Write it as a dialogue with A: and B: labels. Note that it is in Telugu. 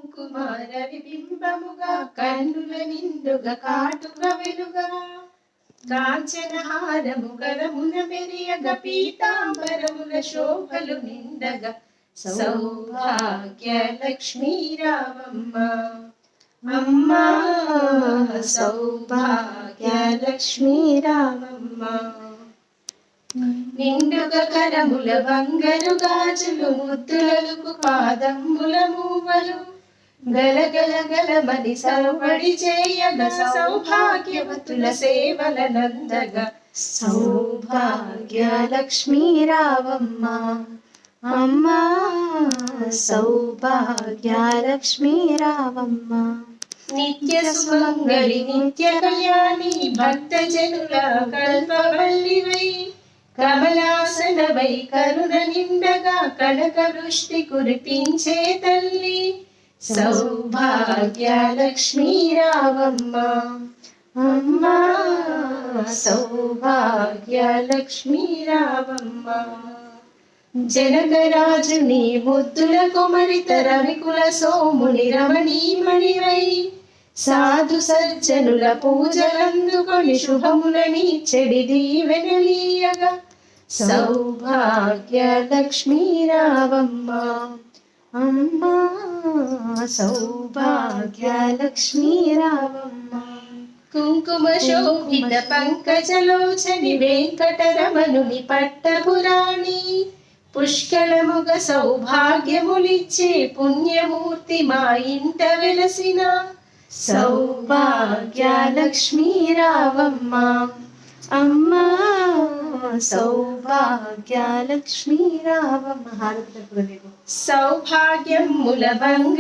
A: కుంకుమార విబింబముగా కన్నుల నిండుగా కాటుక వెలుగా కాంచనహారము గలమున మెరియగ పీతాంబరముల శోభలు నిండగా సౌభాగ్య లక్ష్మీ రామమ్మ అమ్మా సౌభాగ్య లక్ష్మీ రామమ్మ నిండుగా కరముల బంగారు గాజులు ముద్దులకు పాదముల మూవలు గలగల గలమని సౌబడి చేయగ సౌభాగ్యవతుల సేవల నందగా సౌభాగ్య లక్ష్మీ రావమ్మ అమ్మా సౌభాగ్య లక్ష్మీ రావమ్మ నిత్య సుమంగళి నిత్య కళ్యాణి భక్తజనుల కల్పవల్లివై కమలాసనవై కరుణ నిండగా కనక వృష్టి కురిపించే తల్లి సౌభాగ్య లక్ష్మీ రావమ్మ అమ్మా సౌభాగ్య లక్ష్మీ రావమ్మ జనకరాజుని ముద్దుల కుమరిత రవికుల సోముని రమణీమణివై సాధు సజ్జనుల పూజలందుకొని శుభములని చెడి దీవెనలీయగా సౌభాగ్య లక్ష్మీ రావమ్మ అమ్మా సౌభాగ్య లక్ష్మీ రావమ్మ కుంకుమ శోభిత పంకజలోచని వెంకటరమణుని పట్టపురాణి పుష్కళముగ సౌభాగ్యములిచ్చే పుణ్యమూర్తి మా ఇంట వెలసిన సౌభాగ్య లక్ష్మీ రావమ్మ అమ్మా సౌభాగ్య లక్ష్మీ రావమ్మ సౌభాగ్యముల బంగారు